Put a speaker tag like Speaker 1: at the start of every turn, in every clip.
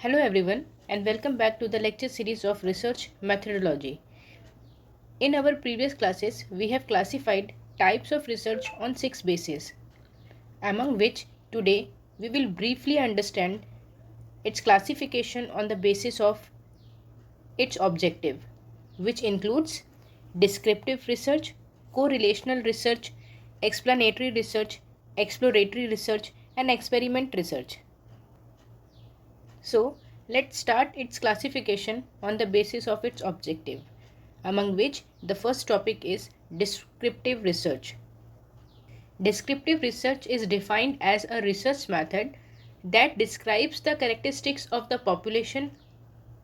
Speaker 1: Hello everyone and welcome back to the lecture series of research methodology. In our previous classes, we have classified types of research on 6 bases, among which today we will briefly understand its classification on the basis of its objective, which includes descriptive research, correlational research, explanatory research, exploratory research, and experiment research. So, let's start its classification on the basis of its objective, among which the first topic is descriptive research. Descriptive research is defined as a research method that describes the characteristics of the population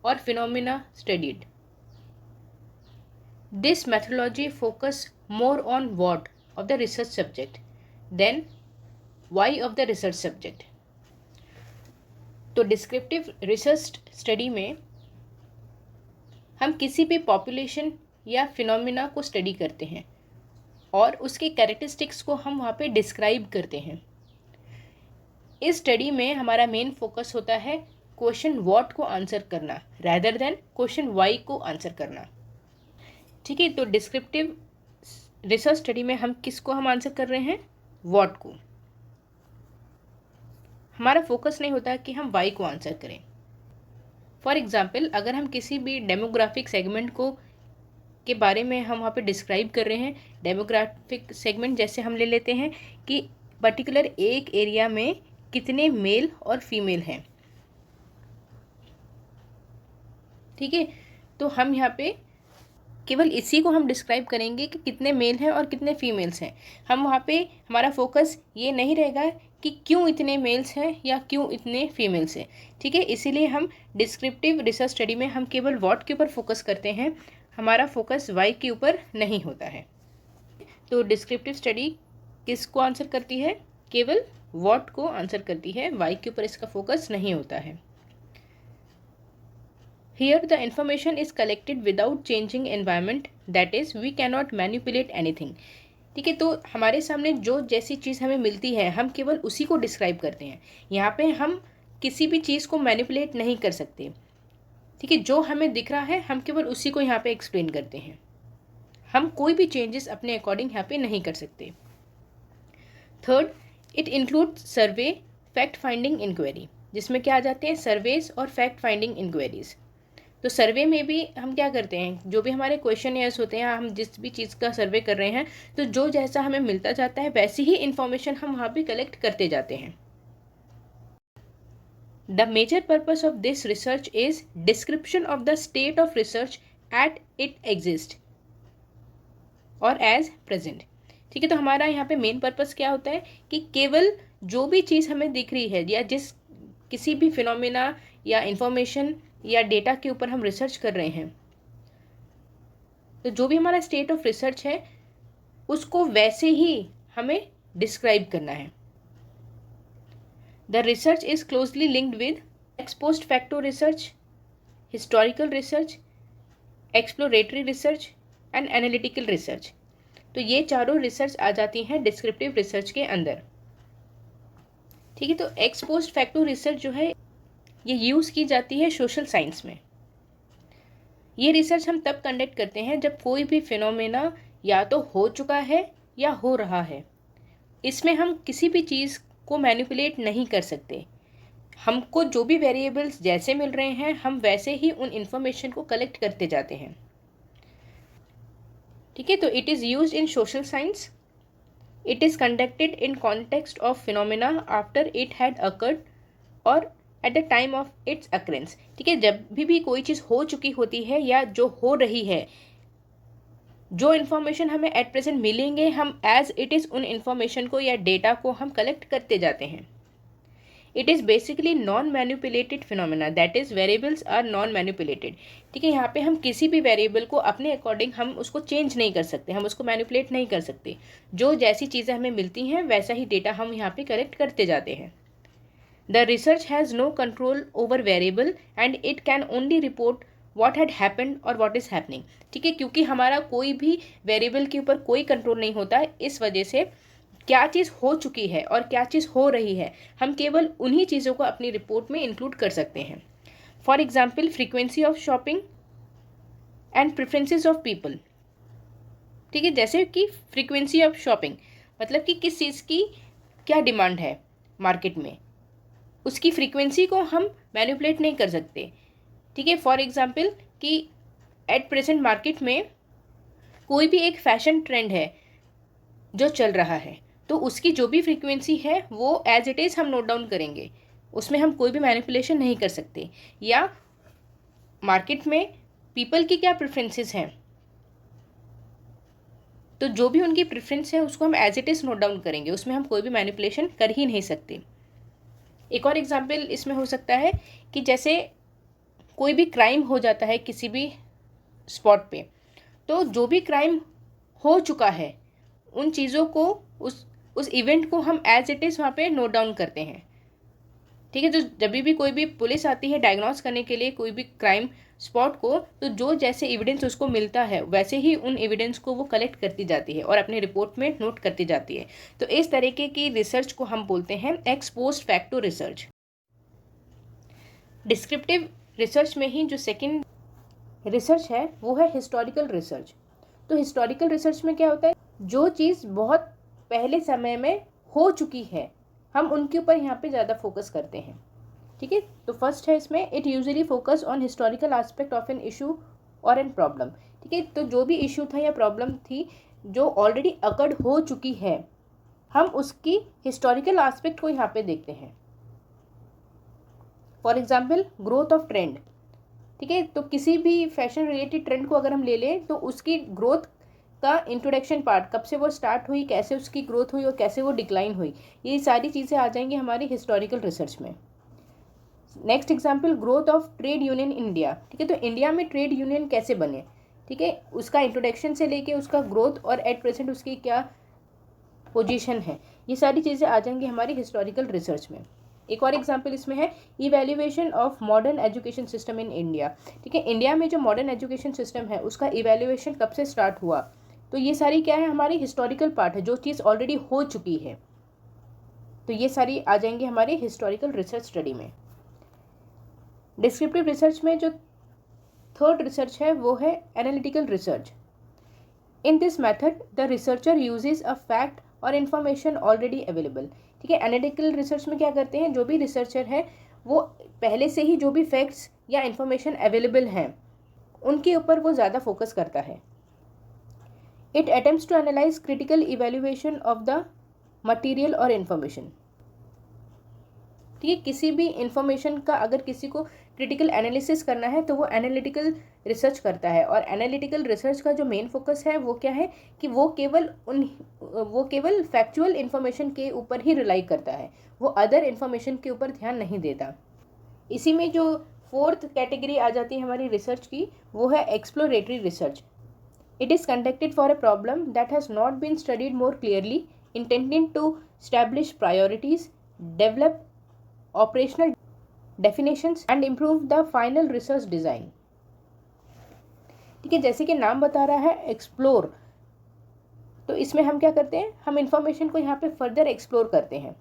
Speaker 1: or phenomena studied. This methodology focuses more on what of the research subject than why of the research subject. तो descriptive research study में हम किसी भी population या phenomena को study करते हैं और उसके कैरेक्टरिस्टिक्स को हम वहाँ पे डिस्क्राइब करते हैं। इस स्टडी में हमारा मेन फोकस होता है क्वेश्चन व्हाट को आंसर करना रैदर देन क्वेश्चन वाई को आंसर करना। ठीक है, तो डिस्क्रिप्टिव रिसर्च स्टडी में हम किसको हम आंसर कर रहे हैं? व्हाट को। हमारा फोकस नहीं होता कि हम वाई को आंसर करें। फॉर एग्जाम्पल, अगर हम किसी भी डेमोग्राफिक सेगमेंट को के बारे में हम वहाँ पे डिस्क्राइब कर रहे हैं, डेमोग्राफिक सेगमेंट जैसे हम ले लेते हैं कि पर्टिकुलर एक एरिया में कितने मेल और फीमेल हैं। ठीक है, तो हम यहाँ पे केवल इसी को हम डिस्क्राइब करेंगे कि कितने मेल हैं और कितने फीमेल्स हैं। हम वहाँ पे हमारा फोकस ये नहीं रहेगा कि क्यों इतने मेल्स हैं या क्यों इतने फीमेल्स हैं। ठीक है, इसीलिए हम डिस्क्रिप्टिव रिसर्च स्टडी में हम केवल व्हाट के ऊपर फोकस करते हैं, हमारा फोकस वाई के ऊपर नहीं होता है। तो डिस्क्रिप्टिव स्टडी किसको आंसर करती है? केवल व्हाट को आंसर करती है, वाई के ऊपर इसका फोकस नहीं होता है। Here the information is collected without changing environment, that is we cannot manipulate anything. ठीक है, तो हमारे सामने जो जैसी चीज़ हमें मिलती है हम केवल उसी को डिस्क्राइब करते हैं। यहाँ पे हम किसी भी चीज़ को मैनिपुलेट नहीं कर सकते। ठीक है, जो हमें दिख रहा है हम केवल उसी को यहाँ पे एक्सप्लेन करते हैं। हम कोई भी चेंजेस अपने अकॉर्डिंग यहाँ पे नहीं कर सकते। Third, it include survey, fact finding inquiry, जिसमें क्या आ जाते हैं? सर्वेज और फैक्ट फाइंडिंग इंक्वायरीज। तो सर्वे में भी हम क्या करते हैं, जो भी हमारे क्वेश्चनियर्स होते हैं, हम जिस भी चीज़ का सर्वे कर रहे हैं, तो जो जैसा हमें मिलता जाता है वैसी ही इंफॉर्मेशन हम वहाँ पे कलेक्ट करते जाते हैं। The major purpose of this research is description of the state of research at it exist और एज प्रेजेंट। ठीक है, तो हमारा यहाँ पे मेन पर्पस क्या होता है कि केवल जो भी चीज़ हमें दिख रही है या जिस किसी भी फिनोमिना या इंफॉर्मेशन या डेटा के ऊपर हम रिसर्च कर रहे हैं, तो जो भी हमारा स्टेट ऑफ रिसर्च है उसको वैसे ही हमें डिस्क्राइब करना है। The research is closely linked with x post facto research, historical research, exploratory research and analytical research. तो ये चारों रिसर्च आ जाती हैं डिस्क्रिप्टिव रिसर्च के अंदर। ठीक है, तो एक्स पोस्ट फैक्टो रिसर्च जो है ये यूज़ की जाती है सोशल साइंस में। ये रिसर्च हम तब कंडक्ट करते हैं जब कोई भी फिनोमेना या तो हो चुका है या हो रहा है। इसमें हम किसी भी चीज़ को मैनिपुलेट नहीं कर सकते। हमको जो भी वेरिएबल्स जैसे मिल रहे हैं हम वैसे ही उन इंफॉर्मेशन को कलेक्ट करते जाते हैं। ठीक है, तो it is used in social science. It is conducted in context of phenomena after it had occurred और at the time of its occurrence. ठीक है, जब भी कोई चीज़ हो चुकी होती है या जो हो रही है, जो इन्फॉर्मेशन हमें एट प्रेजेंट मिलेंगे हम एज इट इज़ उन इन्फॉर्मेशन को या डेटा को हम कलेक्ट करते जाते हैं। It is basically non manipulated phenomena, that is variables are non manipulated. ठीक है, यहाँ पे हम किसी भी वेरिएबल को अपने अकॉर्डिंग हम उसको चेंज नहीं कर सकते, हम उसको मैनिपुलेट नहीं कर सकते। जो जैसी चीज़ें हमें मिलती हैं वैसा ही डेटा हम यहाँ पे कलेक्ट करते जाते हैं। The research has no control over variable and it can only report what had happened और what is happening। ठीक है, क्योंकि हमारा कोई भी वेरिएबल के ऊपर कोई कंट्रोल नहीं होता, इस वजह से क्या चीज़ हो चुकी है और क्या चीज़ हो रही है हम केवल उन्हीं चीज़ों को अपनी रिपोर्ट में इंक्लूड कर सकते हैं। For example frequency of shopping and preferences of people. ठीक है, जैसे कि फ्रीक्वेंसी ऑफ शॉपिंग मतलब कि किस चीज़ की क्या डिमांड है मार्केट में, उसकी फ्रीक्वेंसी को हम मैनिपुलेट नहीं कर सकते। ठीक है, फॉर एग्जाम्पल कि एट प्रेजेंट मार्केट में कोई भी एक फैशन ट्रेंड है जो चल रहा है, तो उसकी जो भी फ्रीक्वेंसी है वो एज इट इज़ हम नोट डाउन करेंगे, उसमें हम कोई भी मैनिपुलेशन नहीं कर सकते। या मार्केट में पीपल की क्या प्रेफरेंसेस हैं, तो जो भी उनकी प्रेफरेंस है उसको हम as it is note down करेंगे, उसमें हम कोई भी मैनिपुलेशन कर ही नहीं सकते। एक और एग्जाम्पल इसमें हो सकता है कि जैसे कोई भी क्राइम हो जाता है किसी भी स्पॉट पे, तो जो भी क्राइम हो चुका है उन चीज़ों को उस इवेंट को हम एज इट इज़ वहाँ पे नोट डाउन करते हैं। ठीक है, तो जब भी कोई भी पुलिस आती है डायग्नोस करने के लिए कोई भी क्राइम स्पॉट को, तो जो जैसे एविडेंस उसको मिलता है वैसे ही उन एविडेंस को वो कलेक्ट करती जाती है और अपने रिपोर्ट में नोट करती जाती है। तो इस तरीके की रिसर्च को हम बोलते हैं x post facto research. Descriptive research में ही जो सेकेंड रिसर्च है वो है हिस्टोरिकल रिसर्च। तो हिस्टोरिकल रिसर्च में क्या होता है, जो चीज़ बहुत पहले समय में हो चुकी है हम उनके ऊपर यहाँ पे ज़्यादा फोकस करते हैं। ठीक है, तो फर्स्ट है इसमें it usually focus on historical aspect of an issue और एन प्रॉब्लम। ठीक है, तो जो भी इशू था या प्रॉब्लम थी जो ऑलरेडी अकर्ड हो चुकी है, हम उसकी हिस्टोरिकल एस्पेक्ट को यहाँ पे देखते हैं। For example growth of trend. ठीक है, तो किसी भी फैशन रिलेटेड ट्रेंड को अगर हम ले लें तो उसकी ग्रोथ का इंट्रोडक्शन पार्ट, कब से वो स्टार्ट हुई, कैसे उसकी ग्रोथ हुई और कैसे वो डिक्लाइन हुई, ये सारी चीज़ें आ जाएंगी हमारी हिस्टोरिकल रिसर्च में। Next example growth of trade union India. ठीक है, तो इंडिया में ट्रेड यूनियन कैसे बने, ठीक है, उसका इंट्रोडक्शन से लेके उसका ग्रोथ और एट प्रेजेंट उसकी क्या पोजीशन है, ये सारी चीज़ें आ जाएंगी हमारी हिस्टोरिकल रिसर्च में। एक और एग्जाम्पल इसमें है evaluation of modern education system in India. ठीक है, इंडिया में जो मॉडर्न एजुकेशन सिस्टम है उसका इवैल्यूएशन कब से स्टार्ट हुआ, तो ये सारी क्या है हमारी हिस्टोरिकल पार्ट है, जो चीज़ ऑलरेडी हो चुकी है, तो ये सारी आ जाएंगी हमारी हिस्टोरिकल रिसर्च स्टडी में। डिस्क्रिप्टिव रिसर्च में जो थर्ड रिसर्च है वो है analytical research. In this method the researcher uses a fact और इन्फॉर्मेशन ऑलरेडी अवेलेबल। ठीक है, एनालिटिकल रिसर्च में क्या करते हैं, जो भी रिसर्चर है वो पहले से ही जो भी फैक्ट्स या इन्फॉर्मेशन अवेलेबल हैं उनके ऊपर वो ज़्यादा फोकस करता है। It attempts to analyse critical evaluation of the material और इन्फॉर्मेशन। ठीक है, किसी भी इंफॉर्मेशन का अगर किसी को क्रिटिकल एनालिसिस करना है तो वो एनालिटिकल रिसर्च करता है, और एनालिटिकल रिसर्च का जो मेन फोकस है वो क्या है कि वो केवल फैक्चुअल इन्फॉर्मेशन के ऊपर ही रिलाई करता है, वो अदर इन्फॉर्मेशन के ऊपर ध्यान नहीं देता। इसी में जो फोर्थ कैटेगरी आ जाती है हमारी रिसर्च की वो है exploratory research. It is conducted for a problem that has not been studied more clearly, intending to establish priorities, develop operational definitions and improve the final research design. ठीक है, जैसे कि नाम बता रहा है एक्सप्लोर, तो इसमें हम क्या करते हैं, हम इंफॉर्मेशन को यहाँ पे फर्दर एक्सप्लोर करते हैं।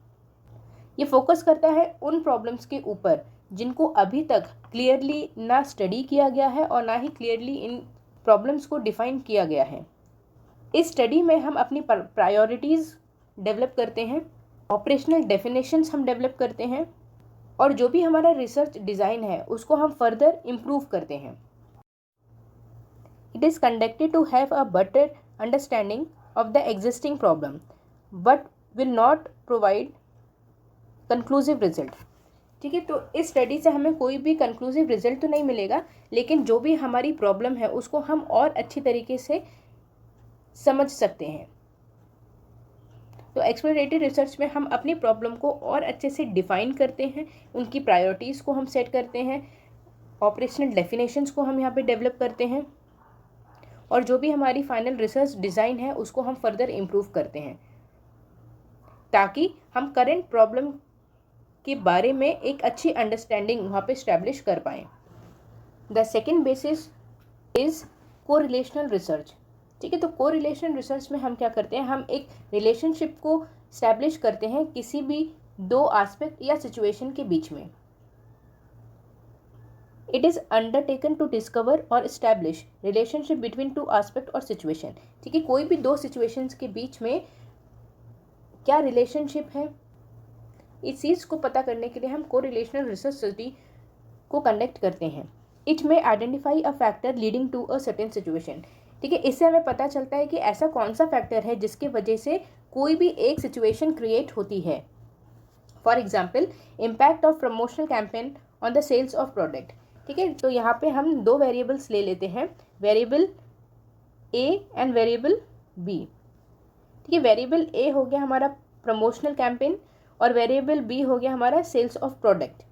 Speaker 1: ये फोकस करता है उन प्रॉब्लम्स के ऊपर जिनको अभी तक क्लियरली ना स्टडी किया गया है और ना ही क्लियरली इन प्रॉब्लम्स को डिफाइन किया गया है। इस स्टडी में हम अपनी प्रायोरिटीज़ डेवलप करते हैं, ऑपरेशनल डेफिनेशंस हम डेवलप करते हैं, और जो भी हमारा रिसर्च डिज़ाइन है उसको हम फर्दर इम्प्रूव करते हैं। It is conducted to have a better understanding of the existing problem but will not provide conclusive result. ठीक है, तो इस स्टडी से हमें कोई भी कंक्लूसिव रिजल्ट तो नहीं मिलेगा, लेकिन जो भी हमारी प्रॉब्लम है उसको हम और अच्छी तरीके से समझ सकते हैं। तो एक्सप्लोरेटरी रिसर्च में हम अपनी प्रॉब्लम को और अच्छे से डिफाइन करते हैं, उनकी प्रायोरिटीज़ को हम सेट करते हैं, ऑपरेशनल डेफिनेशंस को हम यहाँ पे डेवलप करते हैं, और जो भी हमारी फाइनल रिसर्च डिज़ाइन है उसको हम फर्दर इम्प्रूव करते हैं, ताकि हम करेंट प्रॉब्लम के बारे में एक अच्छी अंडरस्टैंडिंग वहाँ पे स्टैब्लिश कर पाएँ। The second basis is correlational research. ठीक है, तो कोरिलेशन रिसर्च में हम क्या करते हैं, हम एक रिलेशनशिप को स्टैब्लिश करते हैं किसी भी दो एस्पेक्ट या सिचुएशन के बीच में। It is undertaken to discover और establish relationship between two aspect और सिचुएशन। ठीक है, कोई भी दो सिचुएशंस के बीच में क्या रिलेशनशिप है, इस चीज़ को पता करने के लिए हम कोरिलेशनल रिसर्च स्टडी को कंडक्ट करते हैं। इट में identify a factor leading to a certain situation. ठीक है, इससे हमें पता चलता है कि ऐसा कौन सा फैक्टर है जिसकी वजह से कोई भी एक सिचुएशन क्रिएट होती है। For example, impact of promotional campaign on the sales of product. ठीक है, तो यहाँ पे हम दो वेरिएबल्स ले लेते हैं, variable A and variable B. ठीक है, वेरिएबल ए हो गया हमारा प्रमोशनल कैंपेन और वेरिएबल बी हो गया हमारा सेल्स ऑफ प्रोडक्ट।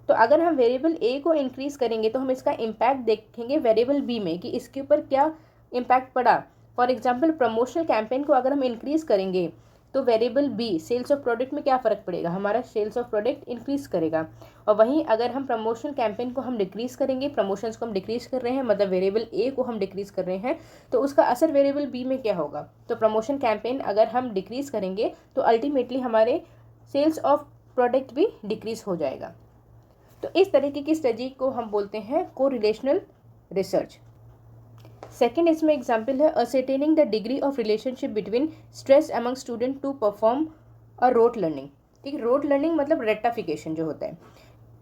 Speaker 1: तो अगर हम वेरिएबल ए को इंक्रीज करेंगे तो हम इसका इम्पैक्ट देखेंगे वेरिएबल बी में कि इसके ऊपर क्या इम्पैक्ट पड़ा। फॉर एग्जांपल, प्रमोशनल कैंपेन को अगर हम इंक्रीज करेंगे तो variable B sales of product में क्या फ़र्क पड़ेगा, हमारा सेल्स ऑफ प्रोडक्ट इंक्रीज करेगा। और वहीं अगर हम प्रमोशनल कैंपेन को हम डिक्रीज करेंगे, प्रमोशंस को हम डिक्रीज कर रहे हैं, मतलब वेरिएबल ए को हम डिक्रीज कर रहे हैं, तो उसका असर वेरिएबल बी में क्या होगा। तो प्रमोशन कैंपेन अगर हम डिक्रीज करेंगे तो अल्टीमेटली हमारे सेल्स ऑफ प्रोडक्ट भी डिक्रीज हो जाएगा। तो इस तरीके की स्टडी को हम बोलते हैं कोरिलेशनल रिसर्च। सेकेंड इसमें एग्जाम्पल है ascertaining the degree of relationship between stress among student to perform a rote learning. ठीक है, रोट लर्निंग मतलब रेक्टिफिकेशन जो होता है।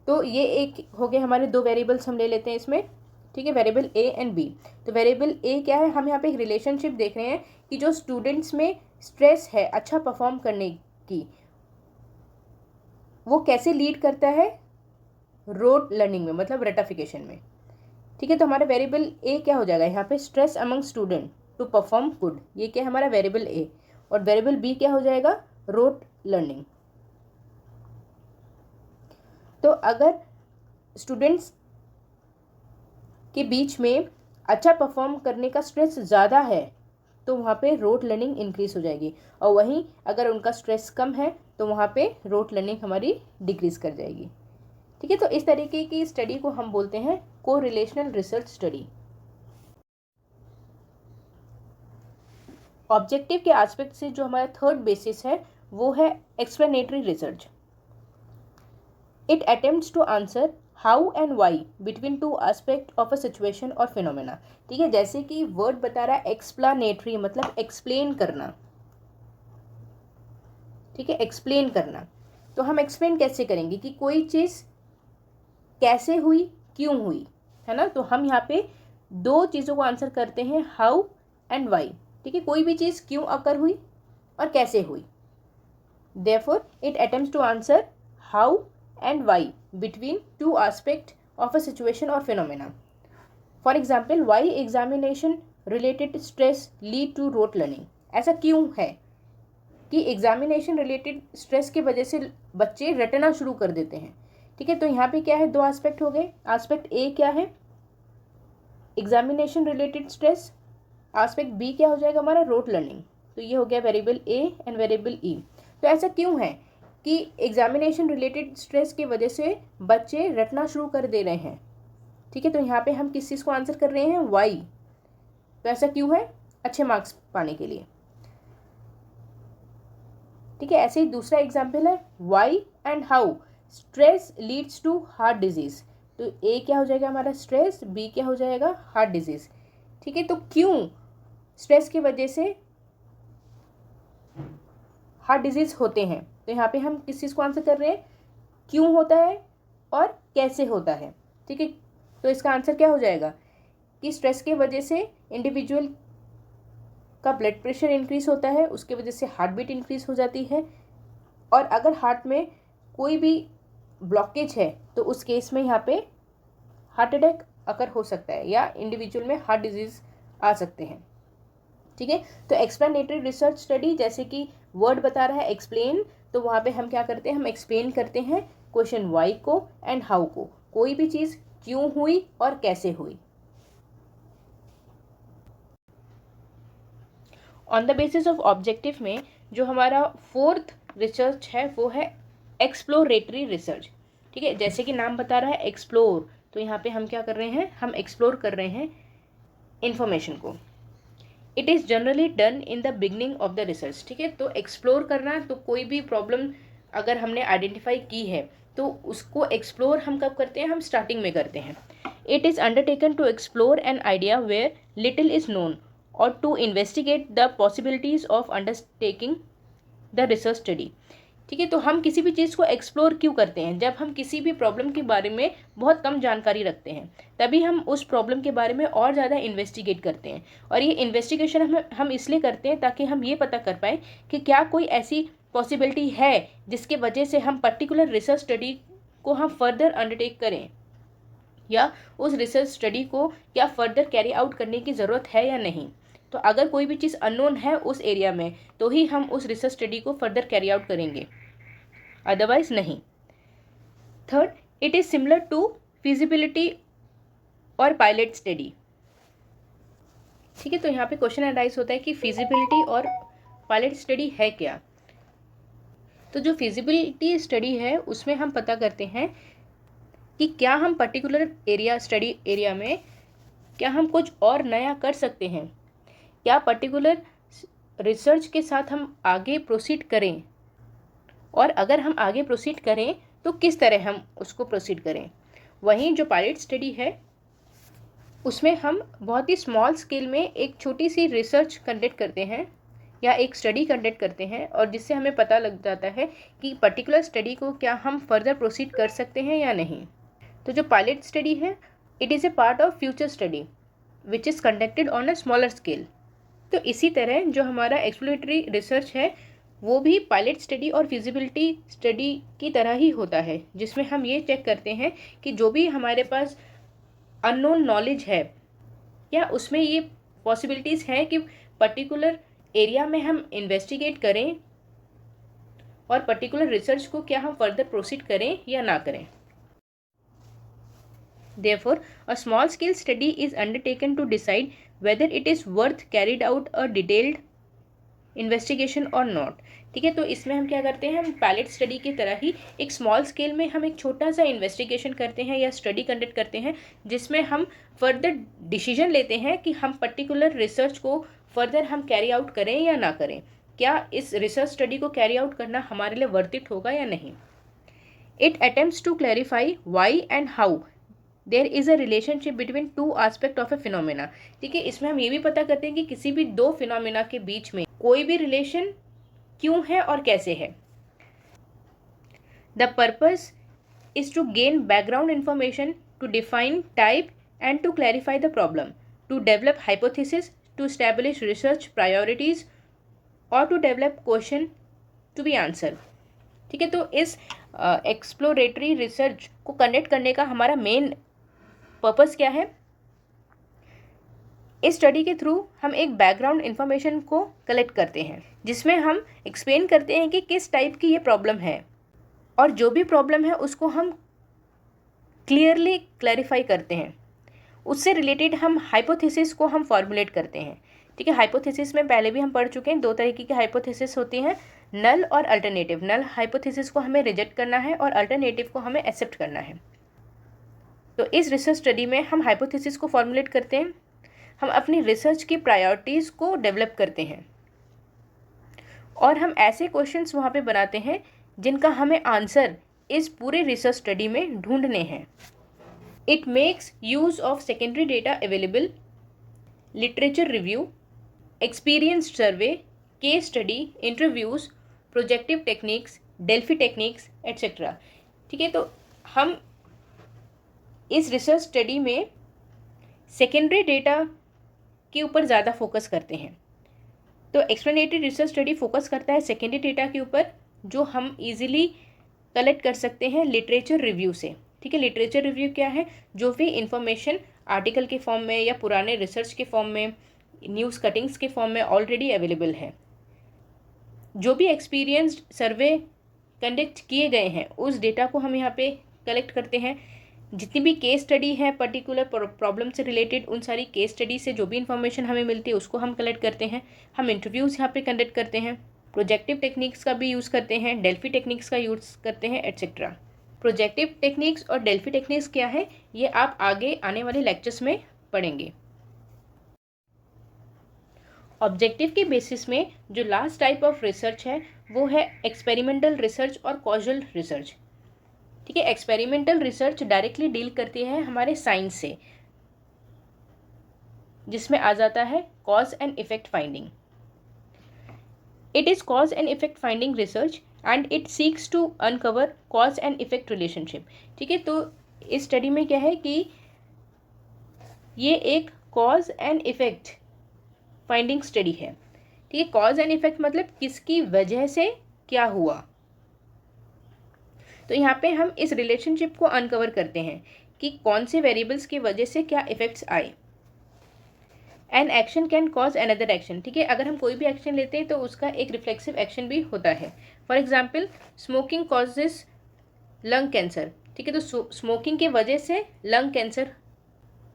Speaker 1: तो ये एक हो गए हमारे दो वेरिएबल्स हम ले लेते हैं इसमें। ठीक है, वेरिएबल ए एंड बी। तो वेरिएबल ए क्या है, हम यहाँ पे एक रिलेशनशिप देख रहे हैं कि जो स्टूडेंट्स में स्ट्रेस है अच्छा परफॉर्म करने की, वो कैसे लीड करता है रोट लर्निंग में, मतलब रेक्टिफिकेशन में। ठीक है, तो हमारा वेरिएबल ए क्या हो जाएगा यहाँ पे, stress among student to perform good, ये क्या है हमारा वेरिएबल ए। और वेरिएबल बी क्या हो जाएगा, रोट लर्निंग। तो अगर स्टूडेंट्स के बीच में अच्छा परफॉर्म करने का स्ट्रेस ज़्यादा है तो वहाँ पे रोट लर्निंग इंक्रीज हो जाएगी, और वहीं अगर उनका स्ट्रेस कम है तो वहाँ पे रोट लर्निंग हमारी डिक्रीज कर जाएगी। ठीक है, तो इस तरीके की स्टडी को हम बोलते हैं कोरिलेशनल रिसर्च स्टडी। ऑब्जेक्टिव के एस्पेक्ट से जो हमारा थर्ड बेसिस है वो है explanatory research. It attempts to answer how and why between two aspect of a situation और फिनोमेना। ठीक है, जैसे कि वर्ड बता रहा है एक्सप्लेनेटरी, मतलब एक्सप्लेन करना। ठीक है, एक्सप्लेन करना, तो हम एक्सप्लेन कैसे करेंगे कि कोई चीज़ कैसे हुई, क्यों हुई, है ना। तो हम यहाँ पे दो चीज़ों को आंसर करते हैं, हाउ एंड वाई। ठीक है, कोई भी चीज़ क्यों अकर हुई और कैसे हुई। Therefore it attempts to answer how and why between two aspect of a situation और phenomena. For example, why examination related stress lead to rote learning. ऐसा क्यों है कि एग्जामिनेशन रिलेटेड स्ट्रेस की वजह से बच्चे रटना शुरू कर देते हैं। ठीक है, तो यहाँ पे क्या है, दो एस्पेक्ट हो गए। एस्पेक्ट ए क्या है, examination related stress. Aspect B क्या हो जाएगा हमारा, रोट लर्निंग। तो ये हो गया वेरिएबल ए एंड वेरिएबल ई। तो ऐसा क्यों है कि एग्जामिनेशन रिलेटेड स्ट्रेस की वजह से बच्चे रटना शुरू कर दे रहे हैं। ठीक है, तो यहाँ पे हम किस चीज़ को आंसर कर रहे हैं, वाई। तो ऐसा क्यों है, अच्छे मार्क्स पाने के लिए। ठीक है, ऐसे ही दूसरा एग्जाम्पल है why and how stress leads to heart disease. तो ए क्या हो जाएगा हमारा, स्ट्रेस, बी क्या हो जाएगा, हार्ट डिजीज। ठीक है, तो क्यों स्ट्रेस की वजह से हार्ट डिजीज होते हैं। तो यहाँ पे हम किस चीज़ को आंसर कर रहे हैं, क्यों होता है और कैसे होता है। ठीक है, तो इसका आंसर क्या हो जाएगा कि स्ट्रेस की वजह से इंडिविजुअल का ब्लड प्रेशर इंक्रीज होता है, उसकी वजह से हार्ट बीट इंक्रीज हो जाती है, और अगर हार्ट में कोई भी ब्लॉकेज है तो उस केस में यहाँ पे हार्ट अटैक अकर हो सकता है या इंडिविजुअल में हार्ट डिजीज आ सकते हैं। ठीक है, तो एक्सप्लेनेटरी रिसर्च स्टडी, जैसे कि वर्ड बता रहा है एक्सप्लेन, तो वहाँ पे हम क्या करते हैं, हम एक्सप्लेन करते हैं क्वेश्चन वाई को एंड हाउ को, कोई भी चीज़ क्यों हुई और कैसे हुई। On the basis of objective में जो हमारा फोर्थ रिसर्च है वो है एक्सप्लोरेटरी रिसर्च। ठीक है, जैसे कि नाम बता रहा है एक्सप्लोर, तो यहाँ पे हम क्या कर रहे हैं, हम एक्सप्लोर कर रहे हैं इंफॉर्मेशन को। It is generally done in the beginning of the research. ठीक है, तो एक्सप्लोर करना, तो कोई भी प्रॉब्लम अगर हमने आइडेंटिफाई की है तो उसको एक्सप्लोर हम कब करते हैं, हम स्टार्टिंग में करते हैं. It is undertaken to explore an idea where little is known और to investigate the possibilities of undertaking the research study. ठीक है, तो हम किसी भी चीज़ को एक्सप्लोर क्यों करते हैं, जब हम किसी भी प्रॉब्लम के बारे में बहुत कम जानकारी रखते हैं तभी हम उस प्रॉब्लम के बारे में और ज़्यादा इन्वेस्टिगेट करते हैं. और ये इन्वेस्टिगेशन हम इसलिए करते हैं ताकि हम ये पता कर पाएँ कि क्या कोई ऐसी पॉसिबिलिटी है जिसके वजह से हम पर्टिकुलर रिसर्च स्टडी को हम फर्दर अंडरटेक करें, या उस रिसर्च स्टडी को क्या फर्दर कैरी आउट करने की ज़रूरत है या नहीं. तो अगर कोई भी चीज़ अननोन है उस एरिया में तो ही हम उस रिसर्च स्टडी को फर्दर कैरी आउट करेंगे, अदरवाइज नहीं. Third, it is similar to feasibility और पायलट स्टडी. ठीक है, तो यहाँ पे क्वेश्चन अराइज होता है कि फिजिबिलिटी और पायलट स्टडी है क्या. तो जो फिजिबिलिटी स्टडी है उसमें हम पता करते हैं कि क्या हम पर्टिकुलर स्टडी एरिया में क्या हम कुछ और नया कर सकते हैं, क्या पर्टिकुलर रिसर्च के साथ हम आगे प्रोसीड करें, और अगर हम आगे प्रोसीड करें तो किस तरह हम उसको प्रोसीड करें. वहीं जो पायलट स्टडी है उसमें हम बहुत ही स्मॉल स्केल में एक छोटी सी रिसर्च कंडक्ट करते हैं या एक स्टडी कंडक्ट करते हैं, और जिससे हमें पता लग जाता है कि पर्टिकुलर स्टडी को क्या हम फर्दर प्रोसीड कर सकते हैं या नहीं. तो जो पायलट स्टडी है it is a part of future study which is conducted on a smaller scale. तो इसी तरह जो हमारा एक्सप्लोरेटरी रिसर्च है वो भी पायलट स्टडी और फिजिबिलिटी स्टडी की तरह ही होता है, जिसमें हम ये चेक करते हैं कि जो भी हमारे पास अननोन नॉलेज है क्या उसमें ये पॉसिबिलिटीज़ हैं कि पर्टिकुलर एरिया में हम इन्वेस्टिगेट करें और पर्टिकुलर रिसर्च को क्या हम फर्दर प्रोसीड करें या ना करें. Therefore, a small scale study is undertaken to decide whether it is worth carried out a detailed investigation or not. ठीक है, तो इसमें हम क्या करते हैं, हम पायलट स्टडी की तरह ही एक स्मॉल स्केल में हम एक छोटा सा इन्वेस्टिगेशन करते हैं या स्टडी कंडक्ट करते हैं जिसमें हम फर्दर डिसीजन लेते हैं कि हम पर्टिकुलर रिसर्च को फर्दर हम कैरी आउट करें या ना करें, क्या इस रिसर्च स्टडी को कैरी आउट करना हमारे लिए वर्थ इट होगा या नहीं. It attempts to clarify why and how there is a relationship between two aspect of a phenomena. ठीक है, इसमें हम ये भी पता करते हैं कि किसी भी दो फिनोमेना के बीच में कोई भी रिलेशन क्यों है और कैसे है. The purpose is to gain background information, to define type and to clarify the problem, to develop hypothesis, to establish research priorities और to develop question to be answer. ठीक है, तो इस एक्सप्लोरेटरी रिसर्च को कंडक्ट करने का हमारा main purpose क्या है. इस स्टडी के थ्रू हम एक बैकग्राउंड इन्फॉर्मेशन को कलेक्ट करते हैं जिसमें हम एक्सप्लेन करते हैं कि किस टाइप की ये प्रॉब्लम है, और जो भी प्रॉब्लम है उसको हम क्लियरली क्लैरिफाई करते हैं. उससे रिलेटेड हम हाइपोथेसिस को हम फॉर्मुलेट करते हैं. ठीक है, हाइपोथेसिस में पहले भी हम पढ़ चुके हैं, दो तरीके की हाइपोथेसिस होती हैं, नल और अल्टरनेटिव. नल हाइपोथेसिस को हमें रिजेक्ट करना है और अल्टरनेटिव को हमें एक्सेप्ट करना है. तो इस रिसर्च स्टडी में हम हाइपोथेसिस को फॉर्मुलेट करते हैं, हम अपनी रिसर्च की प्रायोरिटीज़ को डेवलप करते हैं और हम ऐसे क्वेश्चंस वहाँ पे बनाते हैं जिनका हमें आंसर इस पूरे रिसर्च स्टडी में ढूंढने हैं. It makes use of secondary data available, literature review, experience survey, case study, interviews, projective techniques, Delphi techniques etcetera. ठीक है, तो हम इस रिसर्च स्टडी में सेकेंडरी डेटा के ऊपर ज़्यादा फोकस करते हैं. तो एक्सप्लेनेटरी रिसर्च स्टडी फोकस करता है सेकेंडरी डेटा के ऊपर जो हम इजीली कलेक्ट कर सकते हैं लिटरेचर रिव्यू से. ठीक है, लिटरेचर रिव्यू क्या है, जो भी इंफॉर्मेशन आर्टिकल के फॉर्म में या पुराने रिसर्च के फॉर्म में, न्यूज़ कटिंग्स के फॉर्म में ऑलरेडी अवेलेबल है. जो भी एक्सपीरियंस्ड सर्वे कंडक्ट किए गए हैं उस डेटा को हम यहाँ पे कलेक्ट करते हैं. जितनी भी केस स्टडी है पर्टिकुलर प्रॉब्लम से रिलेटेड, उन सारी केस स्टडी से जो भी इंफॉर्मेशन हमें मिलती है उसको हम कलेक्ट करते हैं. हम इंटरव्यूज़ यहाँ पे कंडक्ट करते हैं, प्रोजेक्टिव टेक्निक्स का भी यूज़ करते हैं, डेल्फी टेक्निक्स का यूज़ करते हैं एट्सेट्रा. प्रोजेक्टिव टेक्निक्स और डेल्फी टेक्निक्स क्या है ये आप आगे आने वाले लेक्चर्स में पढ़ेंगे. ऑब्जेक्टिव के बेसिस में जो लास्ट टाइप ऑफ रिसर्च है वो है एक्सपेरिमेंटल रिसर्च और कॉजल रिसर्च. ठीक है। एक्सपेरिमेंटल रिसर्च डायरेक्टली डील करती है हमारे साइंस से, जिसमें आ जाता है cause and effect finding. It is cause and effect finding research and it seeks to uncover cause and effect relationship. ठीक है, तो इस स्टडी में क्या है कि ये एक cause and effect finding study है। ठीक है, कॉज एंड इफेक्ट मतलब किसकी वजह से क्या हुआ। तो यहाँ पे हम इस रिलेशनशिप को अनकवर करते हैं कि कौन से वेरिएबल्स की वजह से क्या इफेक्ट्स आए। An action can cause another action. ठीक है, अगर हम कोई भी एक्शन लेते हैं तो उसका एक रिफ्लेक्सिव एक्शन भी होता है। For example, smoking causes lung cancer. ठीक है, तो स्मोकिंग की वजह से लंग कैंसर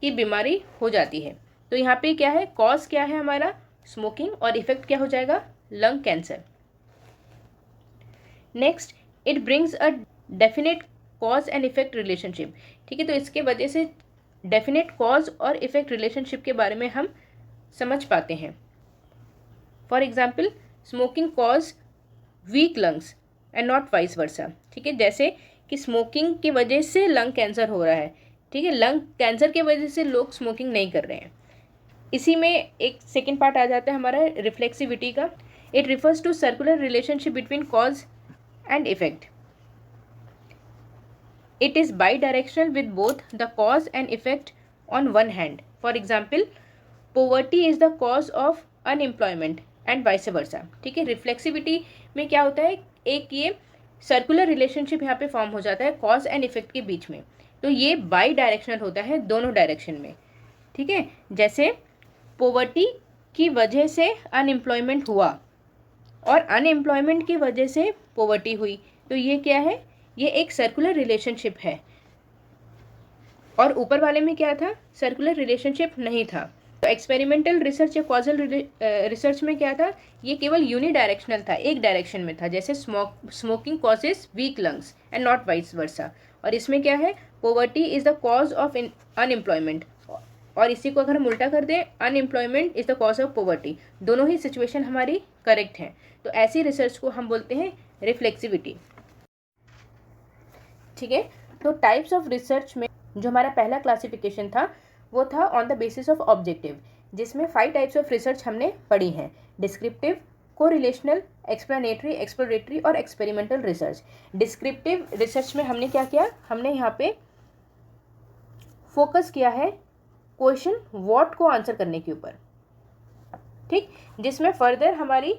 Speaker 1: की बीमारी हो जाती है। तो यहाँ पे क्या है, कॉज क्या है हमारा स्मोकिंग, और इफेक्ट क्या हो जाएगा lung cancer. Next, it brings a definite cause and effect relationship. ठीक है, तो इसके वजह से डेफिनेट कॉज और इफेक्ट रिलेशनशिप के बारे में हम समझ पाते हैं। For example, smoking cause weak lungs and not vice versa. ठीक है, जैसे कि स्मोकिंग की वजह से लंग कैंसर हो रहा है। ठीक है, लंग कैंसर की वजह से लोग स्मोकिंग नहीं कर रहे हैं। इसी में एक सेकेंड पार्ट आ जाता है हमारा रिफ्लेक्सिविटी का। It refers to circular relationship between cause and effect. It is bidirectional with both the cause and effect on one hand. For example, poverty is the cause of unemployment and vice versa. ठीक है, reflexivity में क्या होता है, एक ये circular relationship यहाँ पे फॉर्म हो जाता है कॉज एंड इफेक्ट के बीच में। तो ये बाई डायरेक्शनल होता है, दोनों डायरेक्शन में। ठीक है, जैसे पोवर्टी की वजह से अनएम्प्लॉयमेंट हुआ और अनएम्प्लॉयमेंट की वजह से पोवर्टी हुई, तो ये क्या है, ये एक सर्कुलर रिलेशनशिप है। और ऊपर वाले में क्या था, सर्कुलर रिलेशनशिप नहीं था। तो एक्सपेरिमेंटल रिसर्च या कॉजल रिसर्च में क्या था, ये केवल यूनिडायरेक्शनल था, एक डायरेक्शन में था। जैसे smoking causes weak lungs and not vice versa. और इसमें क्या है, poverty is the cause of unemployment, और इसी को अगर हम उल्टा कर दें, unemployment is the cause of poverty. दोनों ही सिचुएशन हमारी करेक्ट हैं। तो ऐसी रिसर्च को हम बोलते हैं रिफ्लेक्सिविटी। ठीक है, तो टाइप्स ऑफ रिसर्च में जो हमारा पहला क्लासिफिकेशन था वो था on the basis of objective, जिसमें 5 टाइप्स ऑफ रिसर्च हमने पढ़ी हैं। डिस्क्रिप्टिव, कोरिलेशनल, एक्सप्लेनेटरी, एक्सप्लोरेटरी और एक्सपेरिमेंटल रिसर्च। डिस्क्रिप्टिव रिसर्च में हमने क्या किया, हमने यहाँ पे फोकस किया है क्वेश्चन व्हाट को आंसर करने के ऊपर। ठीक, जिसमें फर्दर हमारी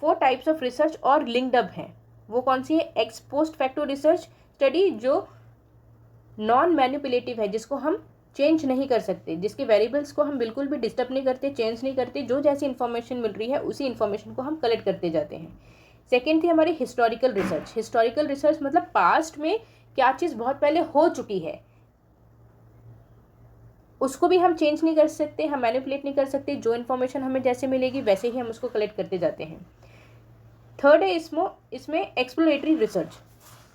Speaker 1: 4 टाइप्स ऑफ रिसर्च और लिंक्ड अप हैं। वो कौन सी है, x post facto research study, जो नॉन मैनिपुलेटिव है, जिसको हम चेंज नहीं कर सकते, जिसके वेरिएबल्स को हम बिल्कुल भी डिस्टर्ब नहीं करते, चेंज नहीं करते, जो जैसी इन्फॉर्मेशन मिल रही है उसी इन्फॉर्मेशन को हम कलेक्ट करते जाते हैं। सेकेंड थी हमारी हिस्टोरिकल रिसर्च। हिस्टोरिकल रिसर्च मतलब पास्ट में क्या चीज़ बहुत पहले हो चुकी है, उसको भी हम चेंज नहीं कर सकते, हम मैनिपुलेट नहीं कर सकते, जो इन्फॉर्मेशन हमें जैसे मिलेगी वैसे ही हम उसको कलेक्ट करते जाते हैं। थर्ड है इसमें एक्सप्लोरेटरी रिसर्च।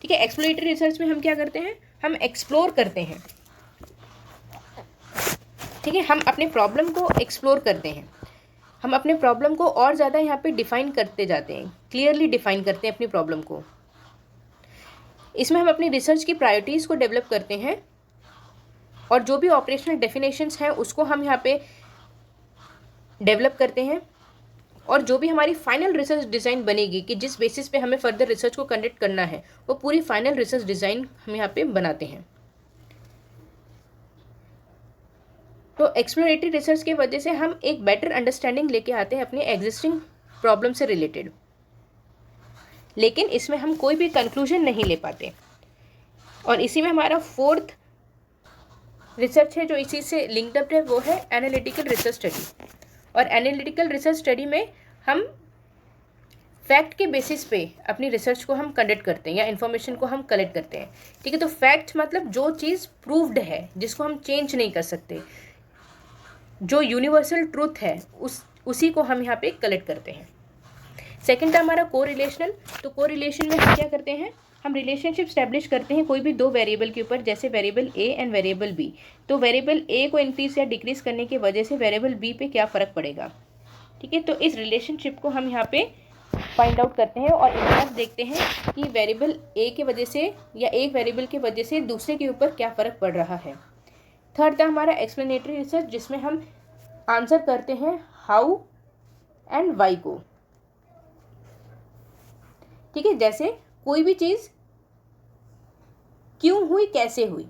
Speaker 1: ठीक है, एक्सप्लोरेटरी रिसर्च में हम क्या करते हैं, हम एक्सप्लोर करते हैं। ठीक है, हम अपने प्रॉब्लम को एक्सप्लोर करते हैं, हम अपने प्रॉब्लम को और ज़्यादा यहाँ पे डिफाइन करते जाते हैं, क्लियरली डिफाइन करते हैं अपनी प्रॉब्लम को। इसमें हम अपनी रिसर्च की प्रायोरिटीज़ को डेवलप करते हैं, और जो भी ऑपरेशनल डेफिनेशंस हैं उसको हम यहाँ पे डेवलप करते हैं, और जो भी हमारी फाइनल रिसर्च डिज़ाइन बनेगी कि जिस बेसिस पे हमें फर्दर रिसर्च को कंडक्ट करना है, वो पूरी फाइनल रिसर्च डिज़ाइन हम यहाँ पे बनाते हैं। तो एक्सप्लोरेटरी रिसर्च की वजह से हम एक बेटर अंडरस्टैंडिंग लेके आते हैं अपने एग्जिस्टिंग प्रॉब्लम से रिलेटेड, लेकिन इसमें हम कोई भी कंक्लूजन नहीं ले पाते। और इसी में हमारा 4th रिसर्च है जो इसी से लिंक्ड अप है, वो है एनालिटिकल रिसर्च स्टडी। और एनालिटिकल रिसर्च स्टडी में हम फैक्ट के बेसिस पे अपनी रिसर्च को हम कंडक्ट करते हैं या इन्फॉर्मेशन को हम कलेक्ट करते हैं। ठीक है, तो फैक्ट मतलब जो चीज़ प्रूव्ड है, जिसको हम चेंज नहीं कर सकते, जो यूनिवर्सल ट्रूथ है, उसी को हम यहाँ पे कलेक्ट करते हैं। सेकेंड था हमारा कोरिलेशनल। तो कोरिलेशन में हम क्या करते हैं, हम रिलेशनशिप स्टैब्लिश करते हैं कोई भी 2 वेरिएबल के ऊपर, जैसे variable A and variable B. तो वेरिएबल ए को इंक्रीज या डिक्रीज करने की वजह से वेरिएबल बी पे क्या फ़र्क पड़ेगा। ठीक है, तो इस रिलेशनशिप को हम यहाँ पे फाइंड आउट करते हैं और इम्पैक्ट देखते हैं कि वेरिएबल ए की वजह से या एक वेरिएबल की वजह से दूसरे के ऊपर क्या फ़र्क पड़ रहा है। थर्ड था हमारा एक्सप्लेनेटरी रिसर्च, जिसमें हम आंसर करते हैं हाउ एंड वाई को। ठीक है, जैसे कोई भी चीज़ क्यों हुई, कैसे हुई।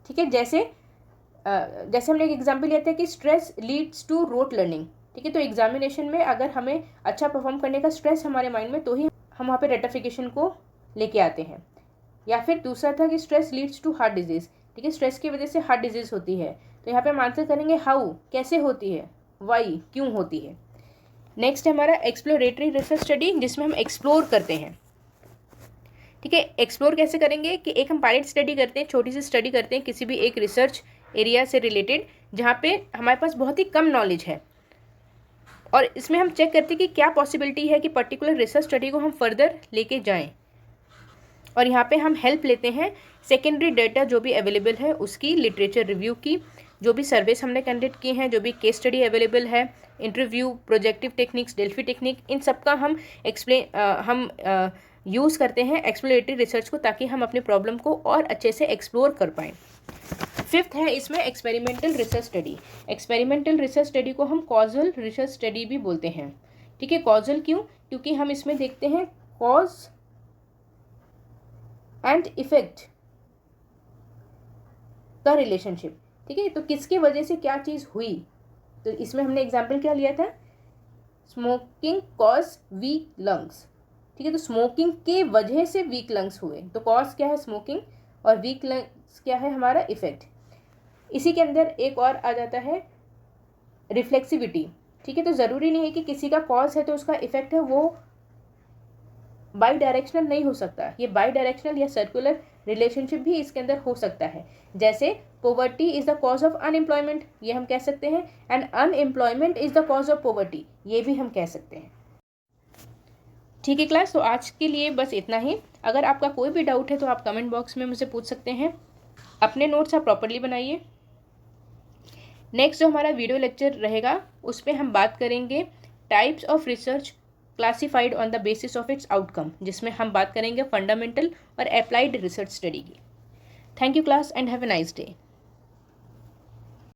Speaker 1: ठीक है, जैसे हमने एक एग्जाम्पल लिया था कि stress leads to rote learning. ठीक है, तो एग्जामिनेशन में अगर हमें अच्छा परफॉर्म करने का स्ट्रेस हमारे माइंड में, तो ही हम वहाँ पे रेटिफिकेशन को लेके आते हैं। या फिर दूसरा था कि stress leads to heart disease. ठीक है, स्ट्रेस की वजह से हार्ट डिजीज़ होती है, तो यहाँ पे हम आंसर करेंगे हाउ, कैसे होती है, वाई, क्यों होती है। नेक्स्ट है हमारा एक्सप्लोरेटरी रिसर्च स्टडी, जिसमें हम एक्सप्लोर करते हैं। ठीक है, एक्सप्लोर कैसे करेंगे कि एक हम पायलट स्टडी करते हैं, छोटी सी स्टडी करते हैं किसी भी एक रिसर्च एरिया से रिलेटेड, जहाँ पे हमारे पास बहुत ही कम नॉलेज है, और इसमें हम चेक करते हैं कि क्या पॉसिबिलिटी है कि पर्टिकुलर रिसर्च स्टडी को हम फर्दर लेके जाएं। और यहाँ पे हम हेल्प लेते हैं सेकेंडरी डेटा जो भी अवेलेबल है उसकी, लिटरेचर रिव्यू की, जो भी सर्वेस हमने कंडक्ट किए हैं, जो भी केस स्टडी अवेलेबल है, interview, projective techniques, Delphi technique, इन सब का हम यूज़ करते हैं एक्सप्लोरेटरी रिसर्च को, ताकि हम अपनी प्रॉब्लम को और अच्छे से एक्सप्लोर कर पाएँ। फिफ्थ है इसमें experimental research study. Experimental research study को हम कॉजल रिसर्च स्टडी भी बोलते हैं। ठीक है, कॉजल क्यों? क्योंकि हम इसमें देखते हैं कॉज एंड इफेक्ट का रिलेशनशिप। ठीक है, तो किसकी वजह से क्या चीज़ हुई, तो इसमें हमने एग्जाम्पल क्या लिया था, स्मोकिंग कॉज वीक लंग्स। ठीक है, तो स्मोकिंग के वजह से वीक लंग्स हुए, तो कॉज क्या है स्मोकिंग, और वीक लंग्स क्या है हमारा इफेक्ट। इसी के अंदर एक और आ जाता है रिफ्लेक्सिविटी। ठीक है, तो ज़रूरी नहीं है कि किसी का कॉज है तो उसका इफेक्ट है वो बाई डायरेक्शनल नहीं हो सकता, ये बाई डायरेक्शनल या सर्कुलर रिलेशनशिप भी इसके अंदर हो सकता है। जैसे poverty is the cause of unemployment, ये हम कह सकते हैं, and unemployment is the cause of poverty, ये भी हम कह सकते हैं। ठीक है क्लास, तो आज के लिए बस इतना ही। अगर आपका कोई भी डाउट है तो आप कमेंट बॉक्स में मुझसे पूछ सकते हैं। अपने नोट्स आप प्रॉपरली बनाइए। नेक्स्ट जो हमारा वीडियो लेक्चर रहेगा उस पर हम बात करेंगे types of research classified on the basis of its outcome, जिसमें हम बात करेंगे फंडामेंटल और अप्लाइड रिसर्च स्टडी की। Thank you class and have a nice day.